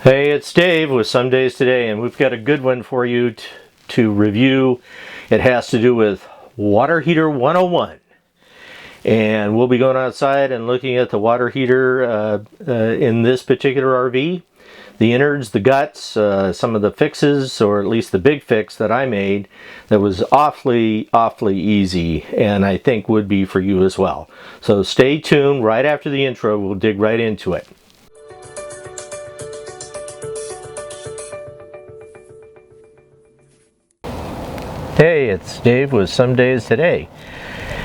Hey, it's Dave with Some Days Today, and we've got a good one for you to review. It has to do with Water Heater 101. And we'll be going outside and looking at the water heater in this particular RV. The innards, the guts, some of the fixes, or at least the big fix that I made that was awfully easy, and I think would be for you as well. So stay tuned. Right after the intro, we'll dig right into it. Hey, it's Dave with Some Days Today,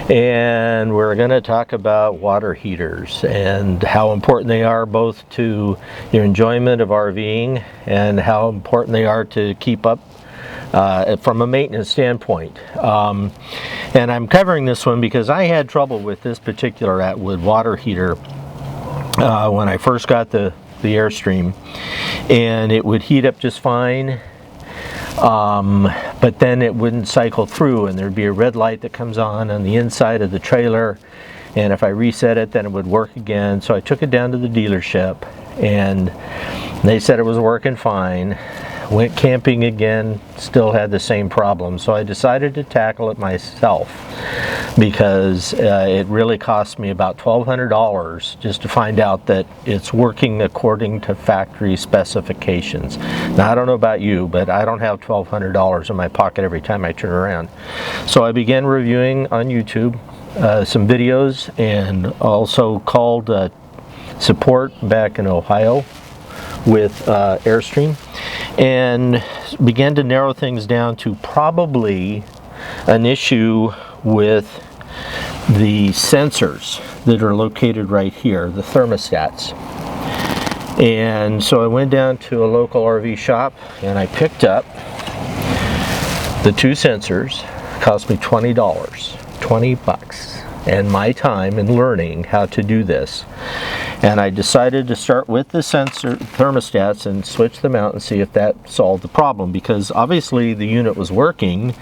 and we're going to talk about water heaters and how important they are both to your enjoyment of RVing and how important they are to keep up from a maintenance standpoint. And I'm covering this one because I had trouble with this particular Atwood water heater when I first got the Airstream, and it would heat up just fine. But then it wouldn't cycle through, and there'd be a red light that comes on the inside of the trailer, and if I reset it then it would work again. So I took it down to the dealership and they said it was working fine. Went camping again, still had the same problem. So I decided to tackle it myself because it really cost me about $1,200 just to find out that it's working according to factory specifications. Now, I don't know about you, but I don't have $1,200 in my pocket every time I turn around. So I began reviewing on YouTube some videos, and also called support back in Ohio with Airstream, and began to narrow things down to probably an issue with the sensors that are located right here, the thermostats. And so I went down to a local RV shop and I picked up the two sensors. It cost me $20, 20 bucks, and my time in learning how to do this. And I decided to start with the sensor thermostats and switch them out and see if that solved the problem, because obviously the unit was working.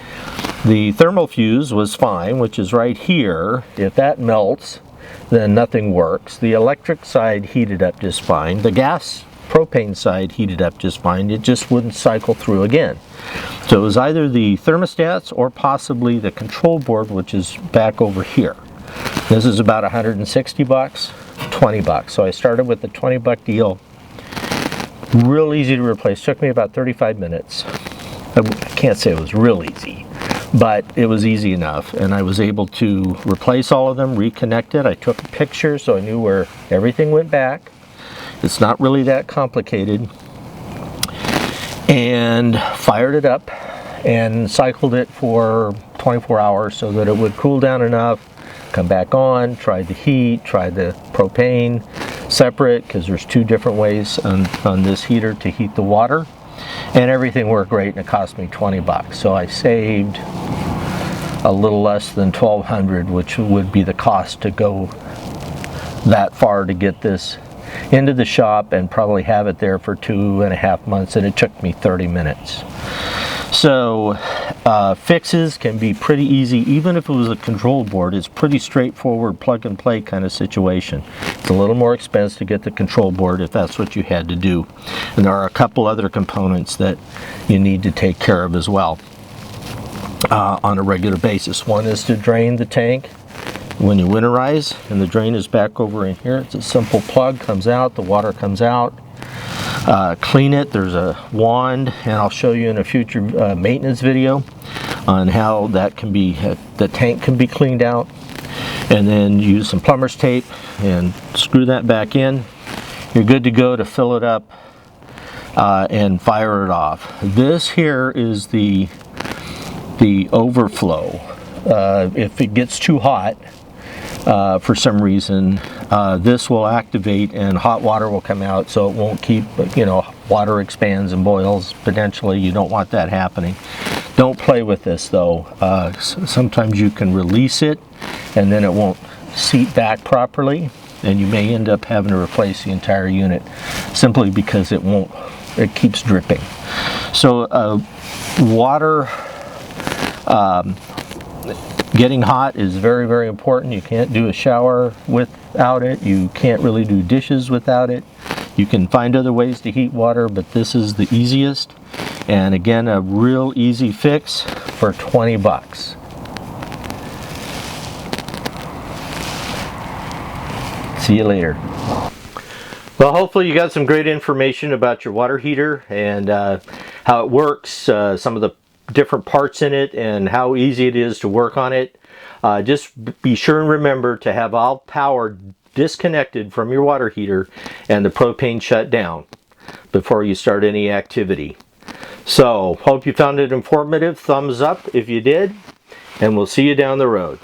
The thermal fuse was fine, which is right here. If that melts, then nothing works. The electric side heated up just fine. The gas propane side heated up just fine. It just wouldn't cycle through again. So it was either the thermostats or possibly the control board, which is back over here. This is about 160 bucks, 20 bucks. So I started with the 20 buck deal. Real easy to replace. Took me about 35 minutes. I can't say it was real easy, but it was easy enough, and I was able to replace all of them, reconnect it. I took a picture so I knew where everything went back. It's not really that complicated. And fired it up and cycled it for 24 hours so that it would cool down enough, come back on, tried the heat, tried the propane separate, because there's two different ways on this heater to heat the water, and everything worked great, and it cost me 20 bucks. So I saved a little less than $1,200, which would be the cost to go that far to get this into the shop and probably have it there for 2.5 months, and it took me 30 minutes. So fixes can be pretty easy. Even if it was a control board, it's pretty straightforward plug and play kind of situation. It's a little more expensive to get the control board if that's what you had to do, and there are a couple other components that you need to take care of as well on a regular basis. One is to drain the tank when you winterize, and the drain is back over in here. It's a simple plug, comes out, the water comes out. Clean it. There's a wand, and I'll show you in a future maintenance video on how that can be, the tank can be cleaned out, and then use some plumber's tape and screw that back in. You're good to go to fill it up and fire it off. This here is the overflow. If it gets too hot for some reason, this will activate and hot water will come out, so it won't keep, water expands and boils potentially. You don't want that happening. Don't play with this though. Sometimes you can release it and then it won't seat back properly, and you may end up having to replace the entire unit simply because it keeps dripping. So water getting hot is very, very important. You can't do a shower without it. You can't really do dishes without it. You can find other ways to heat water, but this is the easiest. And again, a real easy fix for 20 bucks. See you later. Well, hopefully you got some great information about your water heater and how it works, some of the different parts in it, and how easy it is to work on it. Just be sure and remember to have all power disconnected from your water heater and the propane shut down before you start any activity. So, hope you found it informative. Thumbs up if you did, and we'll see you down the road.